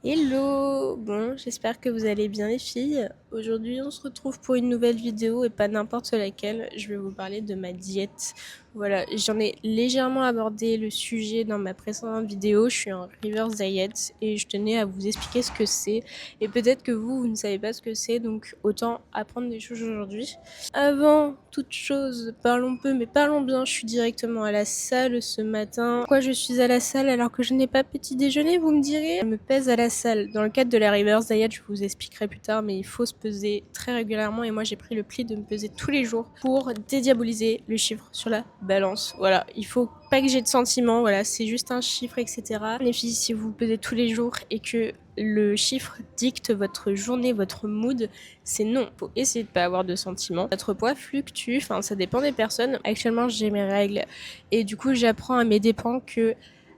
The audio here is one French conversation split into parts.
Hello! Bon, j'espère que vous allez bien les filles. Aujourd'hui, on se retrouve pour une nouvelle vidéo et pas n'importe laquelle. Je vais vous parler de ma diète. Voilà, j'en ai légèrement abordé le sujet dans ma précédente vidéo. Je suis en reverse diet et je tenais à vous expliquer ce que c'est. Et peut-être que vous ne savez pas ce que c'est, donc autant apprendre des choses aujourd'hui. Avant toute chose, parlons peu mais parlons bien. Je suis directement à la salle ce matin. Pourquoi je suis à la salle alors que je n'ai pas petit déjeuner, vous me direz? Je me pèse à la salle. Dans le cadre de la reverse diet, je vous expliquerai plus tard, mais il faut se peser très régulièrement et moi j'ai pris le pli de me peser tous les jours pour dédiaboliser le chiffre sur la balance. Voilà, il faut pas que j'ai de sentiments, voilà, c'est juste un chiffre, etc. Les filles, si vous pesez tous les jours et que le chiffre dicte votre journée, votre mood, c'est non. Faut essayer de pas avoir de sentiments. Votre poids fluctue, enfin ça dépend des personnes. Actuellement j'ai mes règles et du coup j'apprends à mes dépens que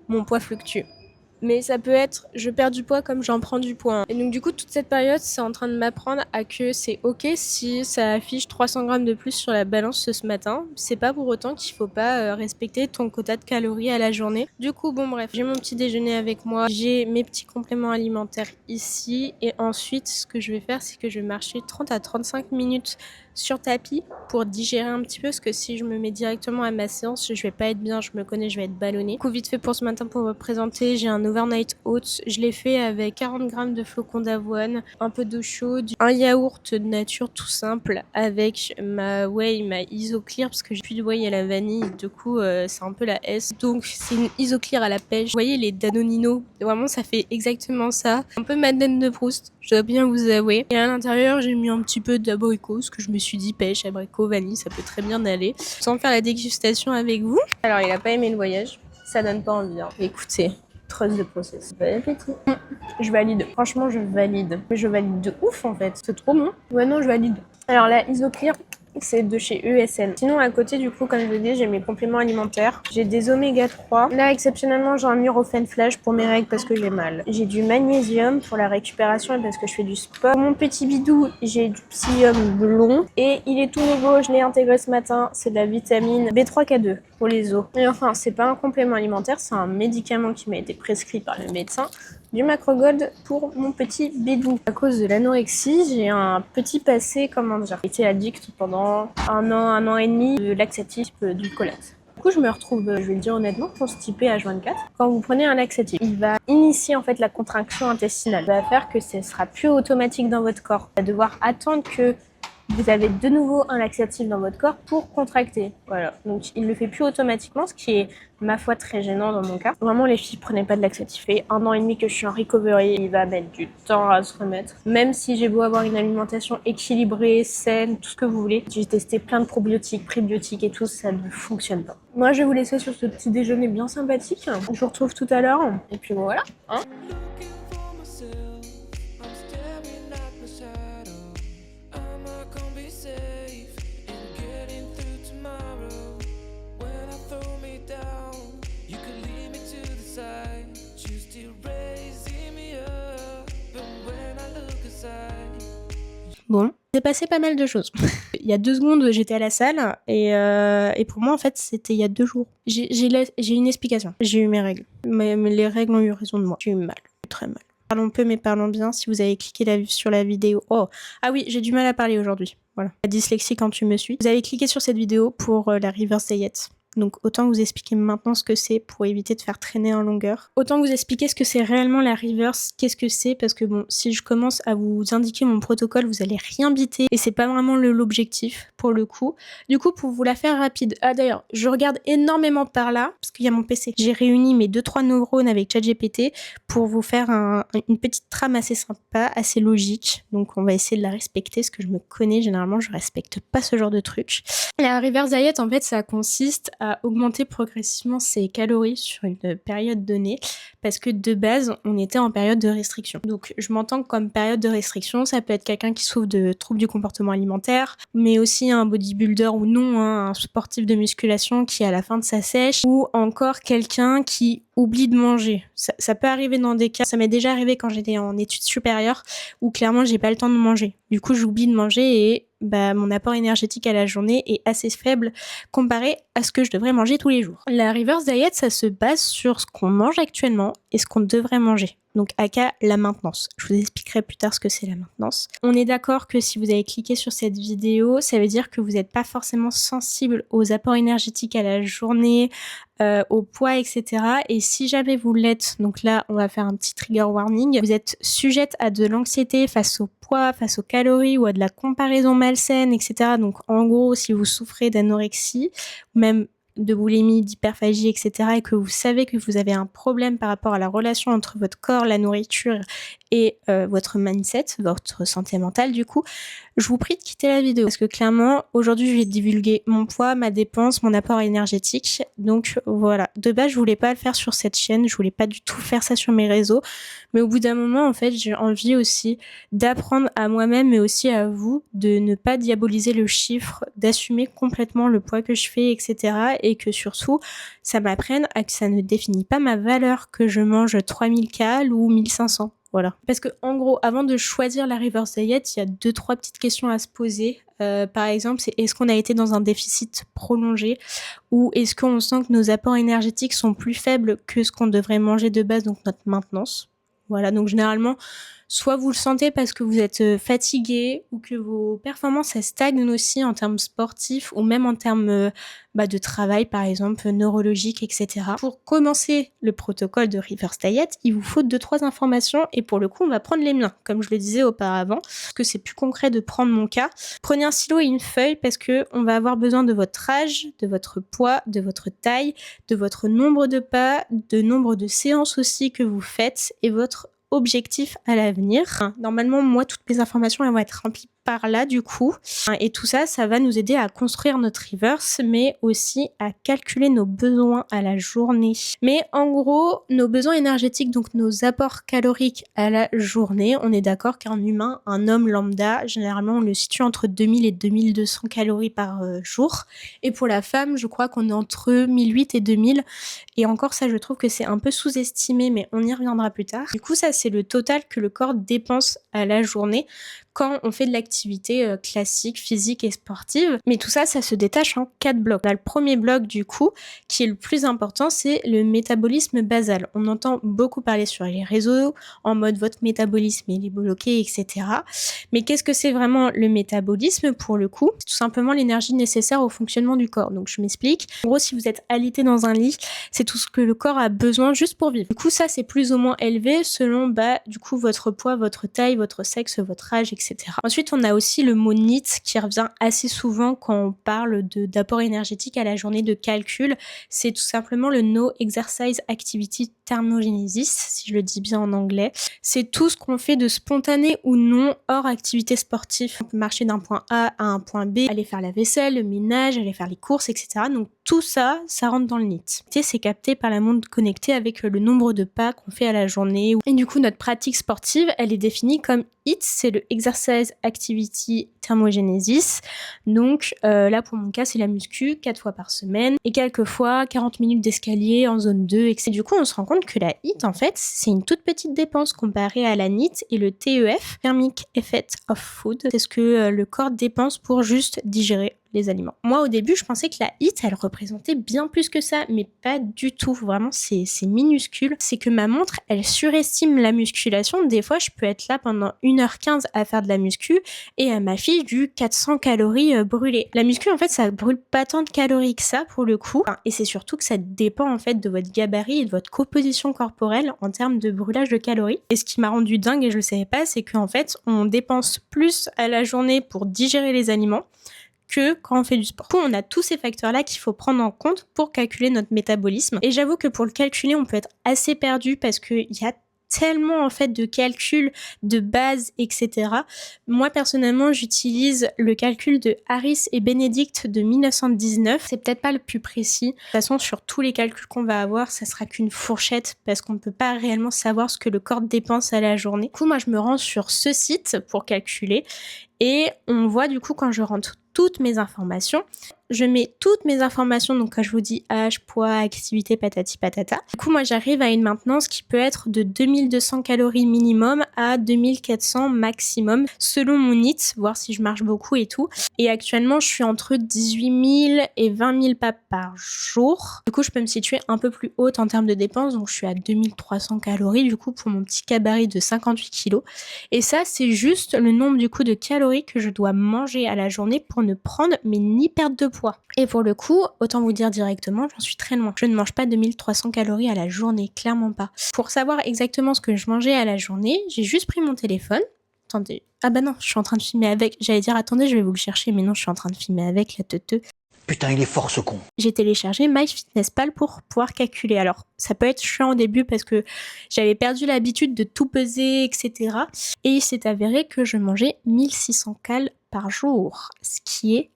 mon poids fluctue. Mais ça peut être je perds du poids comme j'en prends du poids. Et donc du coup toute cette période c'est en train de m'apprendre à que c'est ok si ça affiche 300 grammes de plus sur la balance ce matin. C'est pas pour autant qu'il faut pas respecter ton quota de calories à la journée. Du coup bon bref, j'ai mon petit déjeuner avec moi, j'ai mes petits compléments alimentaires ici et ensuite ce que je vais faire c'est que je vais marcher 30 à 35 minutes sur tapis pour digérer un petit peu parce que si je me mets directement à ma séance je vais pas être bien, je me connais, je vais être ballonnée. Du coup vite fait pour ce matin pour vous présenter, j'ai un overnight oats, je l'ai fait avec 40 grammes de flocons d'avoine, un peu d'eau chaude, un yaourt de nature tout simple avec ma whey, ma isoclear parce que j'ai plus de whey à la vanille, du coup c'est un peu la S, donc c'est une isoclear à la pêche. Vous voyez les Danonino, vraiment ça fait exactement ça, un peu Madeleine de Proust, je dois bien vous avouer. Et à l'intérieur j'ai mis un petit peu d'abricot parce que je me suis dit pêche, abricot, vanille, ça peut très bien aller. Sans faire la dégustation avec vous. Alors il a pas aimé le voyage, ça donne pas envie. Hein. Écoutez, trust de process. Bon appétit. Je valide. Franchement, je valide. Mais je valide de ouf en fait. C'est trop bon. Ouais, non, je valide. Alors la Isoclear, c'est de chez ESN. Sinon, à côté, du coup, comme je l'ai dit, j'ai mes compléments alimentaires. J'ai des oméga 3. Là, exceptionnellement, j'ai un Nurofen Flash pour mes règles parce que j'ai mal. J'ai du magnésium pour la récupération et parce que je fais du sport. Pour mon petit bidou, j'ai du psyllium blond. Et il est tout nouveau, je l'ai intégré ce matin. C'est de la vitamine B3K2 pour les os. Et enfin, c'est pas un complément alimentaire, c'est un médicament qui m'a été prescrit par le médecin. Du Macrogold pour mon petit bidou. À cause de l'anorexie, j'ai un petit passé, comment dire, j'ai été addict pendant un an et demi de laxatif du collate. Du coup, je me retrouve, je vais le dire honnêtement, constipée H24. Quand vous prenez un laxatif, il va initier en fait la contraction intestinale. Il va faire que ce sera plus automatique dans votre corps. Il va devoir attendre que vous avez de nouveau un laxatif dans votre corps pour contracter. Voilà. Donc, il le fait plus automatiquement, ce qui est, ma foi, très gênant dans mon cas. Vraiment, les filles, prenez pas de laxatif. Ça fait 1 an et demi que je suis en recovery. Il va mettre du temps à se remettre. Même si j'ai beau avoir une alimentation équilibrée, saine, tout ce que vous voulez. J'ai testé plein de probiotiques, prébiotiques et tout, ça ne fonctionne pas. Moi, je vais vous laisser sur ce petit déjeuner bien sympathique. Je vous retrouve tout à l'heure. Et puis voilà. Hein. Bon, c'est passé pas mal de choses. Il y a 2 secondes, j'étais à la salle et pour moi, en fait, c'était il y a 2 jours. J'ai une explication. J'ai eu mes règles. Mais les règles ont eu raison de moi. J'ai eu mal. Très mal. Parlons peu, mais parlons bien. Si vous avez cliqué sur la vidéo... Oh, ah oui, j'ai du mal à parler aujourd'hui. Voilà. La dyslexie quand tu me suis. Vous avez cliqué sur cette vidéo pour la reverse diet. Donc autant vous expliquer maintenant ce que c'est pour éviter de faire traîner en longueur. Autant vous expliquer ce que c'est réellement la reverse, qu'est-ce que c'est, parce que bon, si je commence à vous indiquer mon protocole, vous allez rien biter et c'est pas vraiment l'objectif pour le coup. Du coup, pour vous la faire rapide, ah d'ailleurs, je regarde énormément par là, parce qu'il y a mon PC. J'ai réuni mes 2-3 neurones avec ChatGPT pour vous faire une petite trame assez sympa, assez logique. Donc on va essayer de la respecter, parce que je me connais, généralement je respecte pas ce genre de truc. La reverse diet, en fait, ça consiste à augmenter progressivement ses calories sur une période donnée parce que de base, on était en période de restriction. Donc, je m'entends comme période de restriction, ça peut être quelqu'un qui souffre de troubles du comportement alimentaire, mais aussi un bodybuilder ou non, hein, un sportif de musculation qui à la fin de sa sèche, ou encore quelqu'un qui oublie de manger. Ça peut arriver dans des cas, ça m'est déjà arrivé quand j'étais en études supérieures, où clairement j'ai pas le temps de manger. Du coup, j'oublie de manger et mon apport énergétique à la journée est assez faible comparé à ce que je devrais manger tous les jours. La reverse diet, ça se base sur ce qu'on mange actuellement et ce qu'on devrait manger. donc aka la maintenance. Je vous expliquerai plus tard ce que c'est la maintenance. On est d'accord que si vous avez cliqué sur cette vidéo, ça veut dire que vous n'êtes pas forcément sensible aux apports énergétiques à la journée, au poids, etc. Et si jamais vous l'êtes, donc là on va faire un petit trigger warning, vous êtes sujette à de l'anxiété face au poids, face aux calories ou à de la comparaison malsaine, etc. Donc en gros, si vous souffrez d'anorexie, ou même de boulimie, d'hyperphagie, etc. et que vous savez que vous avez un problème par rapport à la relation entre votre corps, la nourriture et votre mindset, votre santé mentale du coup, je vous prie de quitter la vidéo parce que clairement, aujourd'hui, je vais divulguer mon poids, ma dépense, mon apport énergétique. Donc voilà, de base, je voulais pas le faire sur cette chaîne, je voulais pas du tout faire ça sur mes réseaux, mais au bout d'un moment, en fait, j'ai envie aussi d'apprendre à moi-même, mais aussi à vous, de ne pas diaboliser le chiffre, d'assumer complètement le poids que je fais, etc. Et que surtout, ça m'apprenne à que ça ne définit pas ma valeur que je mange 3000 calories ou 1500. Voilà. Parce que en gros, avant de choisir la reverse diet, il y a 2-3 petites questions à se poser. Par exemple, c'est est-ce qu'on a été dans un déficit prolongé ou est-ce qu'on sent que nos apports énergétiques sont plus faibles que ce qu'on devrait manger de base, donc notre maintenance. Voilà, donc généralement, soit vous le sentez parce que vous êtes fatigué ou que vos performances elles stagnent aussi en termes sportifs ou même en termes de travail, par exemple neurologique, etc. Pour commencer le protocole de reverse diet, il vous faut 2-3 informations et pour le coup, on va prendre les miens, comme je le disais auparavant, parce que c'est plus concret de prendre mon cas. Prenez un stylo et une feuille parce que on va avoir besoin de votre âge, de votre poids, de votre taille, de votre nombre de pas, de nombre de séances aussi que vous faites et votre objectif à l'avenir. Normalement, moi, toutes mes informations elles vont être remplies par là du coup. Et tout ça, ça va nous aider à construire notre reverse, mais aussi à calculer nos besoins à la journée. Mais en gros, nos besoins énergétiques, donc nos apports caloriques à la journée, on est d'accord qu'un humain, un homme lambda, généralement on le situe entre 2000 et 2200 calories par jour. Et pour la femme, je crois qu'on est entre 1008 et 2000. Et encore ça, je trouve que c'est un peu sous-estimé, mais on y reviendra plus tard. Du coup, ça, c'est le total que le corps dépense à la journée quand on fait de l'activité classique, physique et sportive. Mais tout ça, ça se détache en 4 blocs. On a le premier bloc, du coup, qui est le plus important, c'est le métabolisme basal. On entend beaucoup parler sur les réseaux, en mode votre métabolisme, il est bloqué, etc. Mais qu'est-ce que c'est vraiment le métabolisme pour le coup? C'est tout simplement l'énergie nécessaire au fonctionnement du corps. Donc je m'explique. En gros, si vous êtes alité dans un lit, c'est tout ce que le corps a besoin juste pour vivre. Du coup, ça, c'est plus ou moins élevé selon, du coup, votre poids, votre taille, votre sexe, votre âge, etc. Ensuite, on a aussi le mot NEAT qui revient assez souvent quand on parle d'apport énergétique à la journée de calcul. C'est tout simplement le No Exercise Activity Thermogenesis, si je le dis bien en anglais. C'est tout ce qu'on fait de spontané ou non hors activité sportive. On peut marcher d'un point A à un point B, aller faire la vaisselle, le ménage, aller faire les courses, etc. Donc tout ça, ça rentre dans le NEAT. C'est capté par la montre connectée avec le nombre de pas qu'on fait à la journée. Et du coup, notre pratique sportive, elle est définie comme HIIT, c'est le Exercise Activity Thermogenesis. Donc là, pour mon cas, c'est la muscu 4 fois par semaine et quelquefois 40 minutes d'escalier en zone 2. Et du coup, on se rend compte que la HIIT, en fait, c'est une toute petite dépense comparée à la NEAT et le TEF, Thermic Effect of Food. C'est ce que le corps dépense pour juste digérer les aliments. Moi, au début, je pensais que la HIIT, elle représentait bien plus que ça, mais pas du tout. Vraiment, c'est minuscule. C'est que ma montre, elle surestime la musculation. Des fois, je peux être là pendant 1h15 à faire de la muscu et elle m'affiche du 400 calories brûlées. La muscu, en fait, ça brûle pas tant de calories que ça, pour le coup. Et c'est surtout que ça dépend, en fait, de votre gabarit et de votre composition corporelle en termes de brûlage de calories. Et ce qui m'a rendu dingue, et je le savais pas, c'est qu'en fait, on dépense plus à la journée pour digérer les aliments que quand on fait du sport. Du coup, on a tous ces facteurs-là qu'il faut prendre en compte pour calculer notre métabolisme. Et j'avoue que pour le calculer, on peut être assez perdu parce qu'il y a tellement en fait de calculs de base, etc. Moi personnellement, j'utilise le calcul de Harris et Benedict de 1919. C'est peut-être pas le plus précis. De toute façon, sur tous les calculs qu'on va avoir, ça sera qu'une fourchette parce qu'on ne peut pas réellement savoir ce que le corps dépense à la journée. Du coup, moi, je me rends sur ce site pour calculer et on voit du coup quand je rentre toutes mes informations, je mets toutes mes informations, donc quand je vous dis âge, poids, activité, patati patata. Du coup, moi, j'arrive à une maintenance qui peut être de 2200 calories minimum à 2400 maximum, selon mon NEAT, voir si je marche beaucoup et tout. Et actuellement, je suis entre 18 000 et 20 000 pas par jour. Du coup, je peux me situer un peu plus haute en termes de dépenses, donc je suis à 2300 calories, du coup, pour mon petit gabarit de 58 kilos. Et ça, c'est juste le nombre du coup de calories que je dois manger à la journée pour ne prendre mais ni perdre de poids. Et pour le coup, autant vous dire directement, j'en suis très loin. Je ne mange pas 2300 calories à la journée, clairement pas. Pour savoir exactement ce que je mangeais à la journée, j'ai juste pris mon téléphone. Attendez. Ah bah non, je suis en train de filmer avec. J'allais dire, attendez, je vais vous le chercher, mais non, je suis en train de filmer avec la teuteux. Putain, il est fort ce con. J'ai téléchargé MyFitnessPal pour pouvoir calculer. Alors, ça peut être chiant au début parce que j'avais perdu l'habitude de tout peser, etc. Et il s'est avéré que je mangeais 1600 calories par jour, ce qui est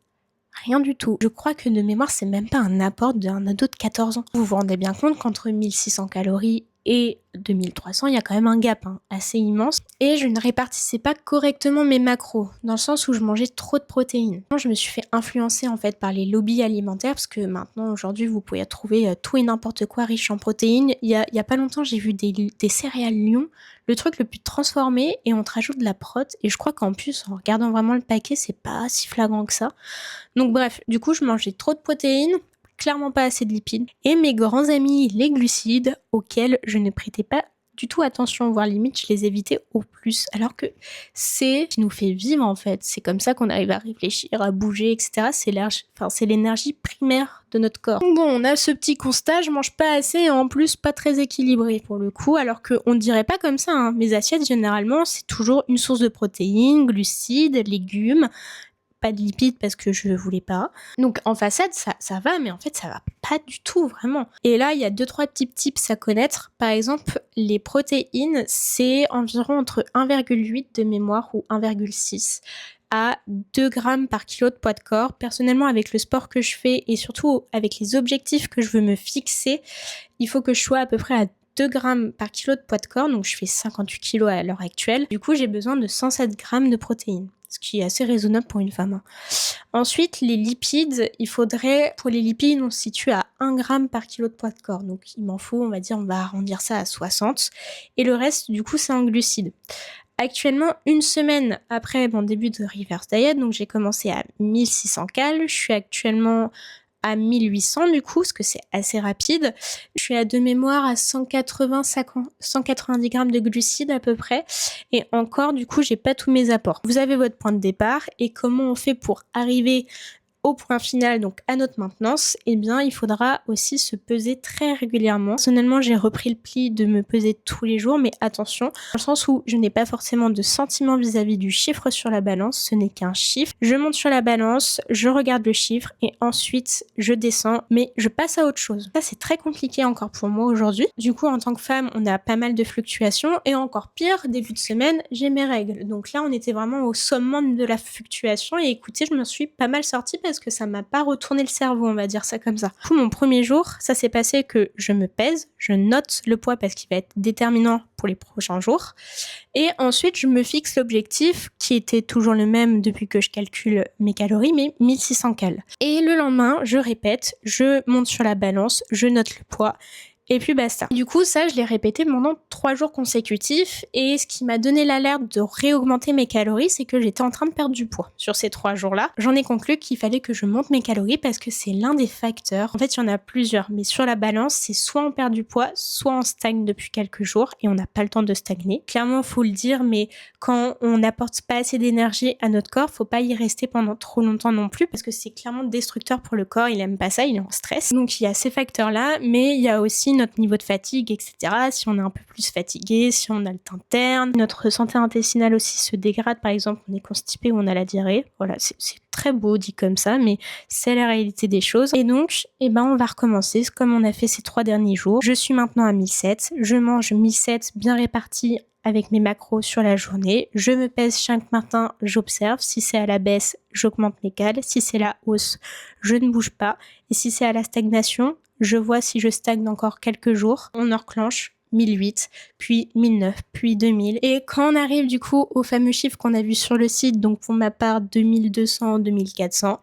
rien du tout. Je crois que de mémoire, c'est même pas un apport d'un ado de 14 ans. Vous vous rendez bien compte qu'entre 1600 calories et 2300, il y a quand même un gap assez immense. Et je ne répartissais pas correctement mes macros, dans le sens où je mangeais trop de protéines. Je me suis fait influencer en fait par les lobbies alimentaires, parce que maintenant, aujourd'hui, vous pouvez trouver tout et n'importe quoi riche en protéines. Il y a pas longtemps, j'ai vu des céréales Lion, le truc le plus transformé, et on te rajoute de la prot. Et je crois qu'en plus, en regardant vraiment le paquet, c'est pas si flagrant que ça. Donc bref, du coup, je mangeais trop de protéines, clairement pas assez de lipides, et mes grands amis, les glucides, auxquels je ne prêtais pas du tout attention, voire limite, je les évitais au plus, alors que c'est ce qui nous fait vivre en fait. C'est comme ça qu'on arrive à réfléchir, à bouger, etc. C'est l'énergie primaire de notre corps. Donc bon, on a ce petit constat, je mange pas assez et en plus pas très équilibré pour le coup, alors qu'on ne dirait pas comme ça. Mes assiettes, généralement, c'est toujours une source de protéines, glucides, légumes, pas de lipides parce que je voulais pas. Donc en façade, ça va, mais en fait, ça va pas du tout, vraiment. Et là, il y a 2-3 petits tips à connaître. Par exemple, les protéines, c'est environ entre 1,8 de mémoire ou 1,6 à 2 grammes par kilo de poids de corps. Personnellement, avec le sport que je fais et surtout avec les objectifs que je veux me fixer, il faut que je sois à peu près à 2 grammes par kilo de poids de corps, donc je fais 58 kilos à l'heure actuelle. Du coup, j'ai besoin de 107 grammes de protéines, ce qui est assez raisonnable pour une femme. Ensuite, les lipides, pour les lipides, on se situe à 1 gramme par kilo de poids de corps. Donc, il m'en faut, on va arrondir ça à 60. Et le reste, du coup, c'est en glucides. Actuellement, une semaine après mon début de reverse diet, donc j'ai commencé à 1600 calories, je suis actuellement à 1800 du coup, parce que c'est assez rapide. Je suis à de mémoire à 190 grammes de glucides à peu près. Et encore, du coup, j'ai pas tous mes apports. Vous avez votre point de départ et comment on fait pour arriver au point final, donc à notre maintenance, eh bien, il faudra aussi se peser très régulièrement. Personnellement, j'ai repris le pli de me peser tous les jours, mais attention, dans le sens où je n'ai pas forcément de sentiment vis-à-vis du chiffre sur la balance, ce n'est qu'un chiffre. Je monte sur la balance, je regarde le chiffre et ensuite je descends, mais je passe à autre chose. Ça, c'est très compliqué encore pour moi aujourd'hui. Du coup, en tant que femme, on a pas mal de fluctuations et encore pire, début de semaine, j'ai mes règles. Donc là, on était vraiment au summum de la fluctuation et écoutez, je me suis pas mal sortie parce que ça m'a pas retourné le cerveau, on va dire ça comme ça. Du coup, mon premier jour, ça s'est passé que je me pèse, je note le poids parce qu'il va être déterminant pour les prochains jours. Et ensuite, je me fixe l'objectif qui était toujours le même depuis que je calcule mes calories, mais 1600 calories. Et le lendemain, je répète, je monte sur la balance, je note le poids. Et puis basta. Du coup, ça, je l'ai répété pendant 3 jours consécutifs. Et ce qui m'a donné l'alerte de réaugmenter mes calories, c'est que j'étais en train de perdre du poids. Sur ces 3 jours-là, j'en ai conclu qu'il fallait que je monte mes calories parce que c'est l'un des facteurs. En fait, il y en a plusieurs. Mais sur la balance, c'est soit on perd du poids, soit on stagne depuis quelques jours et on n'a pas le temps de stagner. Clairement, faut le dire, mais quand on n'apporte pas assez d'énergie à notre corps, faut pas y rester pendant trop longtemps non plus parce que c'est clairement destructeur pour le corps. Il aime pas ça, il est en stress. Donc, il y a ces facteurs-là, mais il y a aussi notre niveau de fatigue, etc. Si on est un peu plus fatigué, si on a le teint terne, notre santé intestinale aussi se dégrade. Par exemple, on est constipé ou on a la diarrhée. Voilà, c'est très beau dit comme ça, mais c'est la réalité des choses. Et donc, on va recommencer comme on a fait ces 3 derniers jours. Je suis maintenant à 1700. Je mange 1700 bien répartis avec mes macros sur la journée. Je me pèse chaque matin, j'observe. Si c'est à la baisse, j'augmente mes cales. Si c'est la hausse, je ne bouge pas. Et si c'est à la stagnation, je vois si je stagne encore quelques jours. On en reclenche 1008, puis 1009, puis 2000. Et quand on arrive du coup au fameux chiffre qu'on a vu sur le site, donc pour ma part 2200, 2400,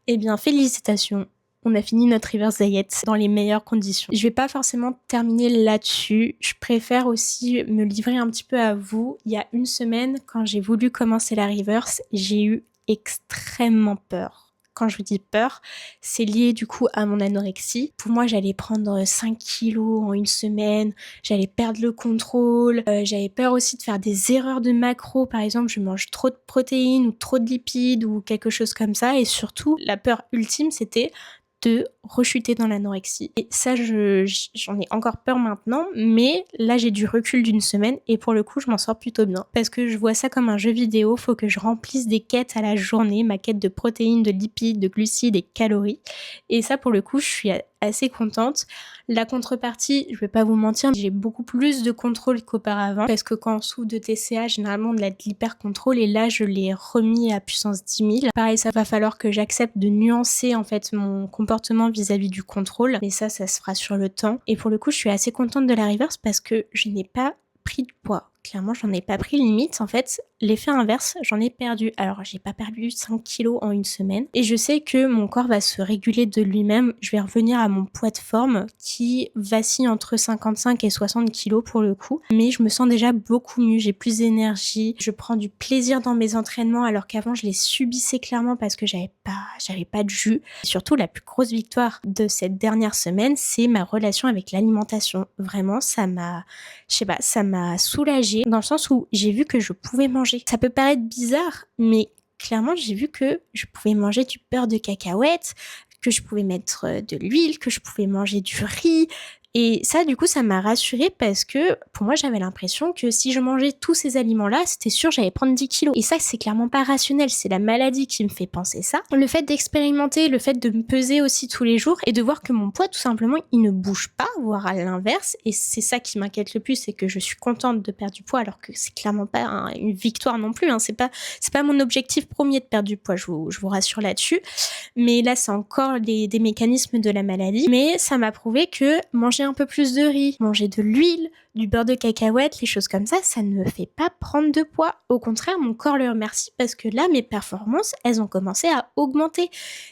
Eh bien, félicitations! On a fini notre reverse diet dans les meilleures conditions. Je vais pas forcément terminer là-dessus. Je préfère aussi me livrer un petit peu à vous. Il y a une semaine, quand j'ai voulu commencer la reverse, j'ai eu extrêmement peur. Quand je vous dis peur, c'est lié du coup à mon anorexie. Pour moi, j'allais prendre 5 kilos en une semaine, j'allais perdre le contrôle, j'avais peur aussi de faire des erreurs de macros. Par exemple, je mange trop de protéines ou trop de lipides ou quelque chose comme ça. Et surtout, la peur ultime, c'était de rechuter dans l'anorexie. Et ça, j'en ai encore peur maintenant, mais là, j'ai du recul d'une semaine et pour le coup, je m'en sors plutôt bien. Parce que je vois ça comme un jeu vidéo, faut que je remplisse des quêtes à la journée, ma quête de protéines, de lipides, de glucides et calories. Et ça, pour le coup, je suis assez contente. La contrepartie, je vais pas vous mentir, j'ai beaucoup plus de contrôle qu'auparavant parce que quand on souffre de TCA, généralement on a de l'hyper-contrôle et là je l'ai remis à puissance 10 000. Pareil, ça va falloir que j'accepte de nuancer en fait mon comportement vis-à-vis du contrôle, mais ça se fera sur le temps. Et pour le coup, je suis assez contente de la reverse parce que je n'ai pas pris de poids. Clairement, j'en ai pas pris, limite, en fait, l'effet inverse, j'en ai perdu. Alors, j'ai pas perdu 5 kilos en une semaine. Et je sais que mon corps va se réguler de lui-même. Je vais revenir à mon poids de forme qui vacille entre 55 et 60 kilos pour le coup. Mais je me sens déjà beaucoup mieux, j'ai plus d'énergie. Je prends du plaisir dans mes entraînements alors qu'avant, je les subissais clairement parce que j'avais pas de jus. Et surtout, la plus grosse victoire de cette dernière semaine, c'est ma relation avec l'alimentation. Vraiment, ça m'a soulagée dans le sens où j'ai vu que je pouvais manger. Ça peut paraître bizarre, mais clairement, j'ai vu que je pouvais manger du beurre de cacahuète, que je pouvais mettre de l'huile, que je pouvais manger du riz. Et ça, du coup, ça m'a rassurée parce que pour moi, j'avais l'impression que si je mangeais tous ces aliments-là, c'était sûr, j'allais prendre 10 kilos. Et ça, c'est clairement pas rationnel. C'est la maladie qui me fait penser ça. Le fait d'expérimenter, le fait de me peser aussi tous les jours et de voir que mon poids, tout simplement, il ne bouge pas, voire à l'inverse. Et c'est ça qui m'inquiète le plus, c'est que je suis contente de perdre du poids alors que c'est clairement pas une victoire non plus. C'est pas mon objectif premier de perdre du poids, je vous rassure là-dessus. Mais là, c'est encore des mécanismes de la maladie. Mais ça m'a prouvé que manger un peu plus de riz, manger de l'huile, du beurre de cacahuète, les choses comme ça ne me fait pas prendre de poids. Au contraire, mon corps le remercie parce que là, mes performances, elles ont commencé à augmenter.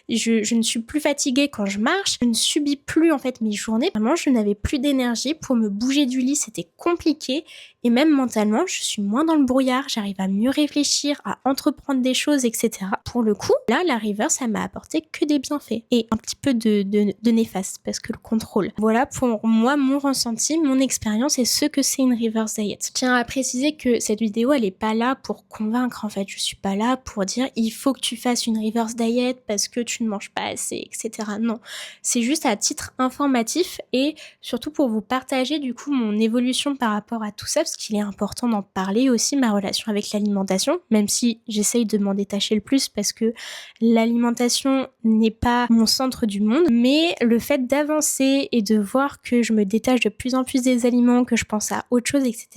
Je ne suis plus fatiguée quand je marche, je ne subis plus en fait mes journées. Vraiment, je n'avais plus d'énergie pour me bouger du lit, c'était compliqué. Et même mentalement, je suis moins dans le brouillard, j'arrive à mieux réfléchir, à entreprendre des choses, etc. Pour le coup, là, la reverse, ça m'a apporté que des bienfaits. Et un petit peu de néfaste, parce que le contrôle. Voilà pour moi, mon ressenti, mon expérience et ce que c'est une reverse diet. Je tiens à préciser que cette vidéo, elle est pas là pour convaincre, en fait. Je suis pas là pour dire, il faut que tu fasses une reverse diet parce que tu ne manges pas assez, etc. Non. C'est juste à titre informatif et surtout pour vous partager, du coup, mon évolution par rapport à tout ça, parce qu'il est important d'en parler aussi, ma relation avec l'alimentation, même si j'essaye de m'en détacher le plus parce que l'alimentation n'est pas mon centre du monde, mais le fait d'avancer et de voir que je me détache de plus en plus des aliments, que je pense à autre chose, etc.,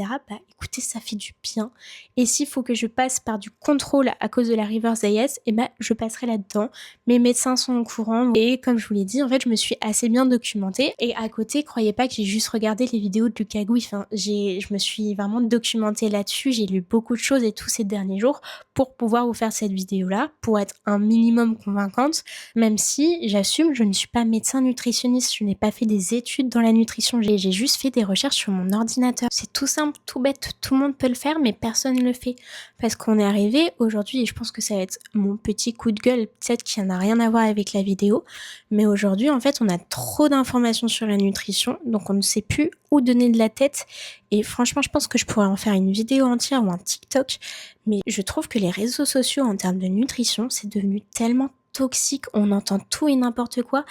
écoutez, ça fait du bien. Et s'il faut que je passe par du contrôle à cause de la reverse diet, je passerai là-dedans. Mes médecins sont au courant et comme je vous l'ai dit, en fait, je me suis assez bien documentée. Et à côté, croyez pas que j'ai juste regardé les vidéos de Lucas Gouy. Je me suis vraiment documentée là-dessus. J'ai lu beaucoup de choses et tout ces derniers jours pour pouvoir vous faire cette vidéo-là, pour être un minimum convaincante, même si j'assume, je ne suis pas médecin nutritionniste, je n'ai pas fait des études dans la nutrition, j'ai juste fait des recherches sur mon ordinateur. C'est tout simple, tout bête, tout le monde peut le faire, mais personne ne le fait. Parce qu'on est arrivé aujourd'hui, et je pense que ça va être mon petit coup de gueule, peut-être qu'il n'a rien à voir avec la vidéo, mais aujourd'hui, en fait, on a trop d'informations sur la nutrition, donc on ne sait plus où donner de la tête. Et franchement, je pense que je pourrais en faire une vidéo entière ou un TikTok, mais je trouve que les réseaux sociaux en termes de nutrition, c'est devenu tellement toxique, on entend tout et n'importe quoi.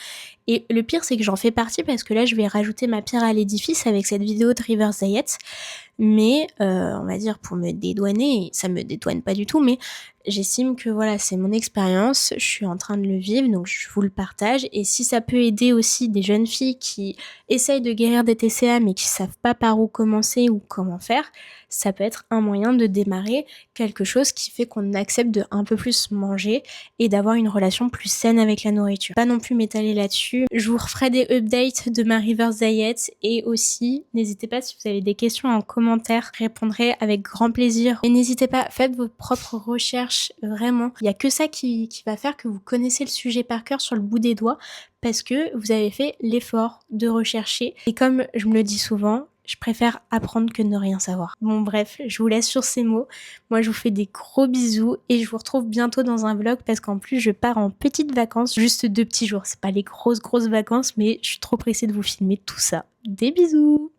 Et le pire, c'est que j'en fais partie parce que là, je vais rajouter ma pierre à l'édifice avec cette vidéo de reverse diet. Mais on va dire pour me dédouaner, ça me dédouane pas du tout, mais j'estime que voilà, c'est mon expérience, je suis en train de le vivre, donc je vous le partage. Et si ça peut aider aussi des jeunes filles qui essayent de guérir des TCA mais qui savent pas par où commencer ou comment faire, ça peut être un moyen de démarrer quelque chose qui fait qu'on accepte de un peu plus manger et d'avoir une relation plus saine avec la nourriture. Pas non plus m'étaler là-dessus. Je vous referai des updates de ma reverse diet et aussi, n'hésitez pas si vous avez des questions en commentaire commentaires, je répondrai avec grand plaisir. Et n'hésitez pas, faites vos propres recherches, vraiment. Il y a que ça qui va faire que vous connaissez le sujet par cœur sur le bout des doigts, parce que vous avez fait l'effort de rechercher. Et comme je me le dis souvent, je préfère apprendre que ne rien savoir. Bon bref, je vous laisse sur ces mots. Moi je vous fais des gros bisous et je vous retrouve bientôt dans un vlog parce qu'en plus je pars en petites vacances, juste 2 petits jours. C'est pas les grosses vacances mais je suis trop pressée de vous filmer tout ça. Des bisous!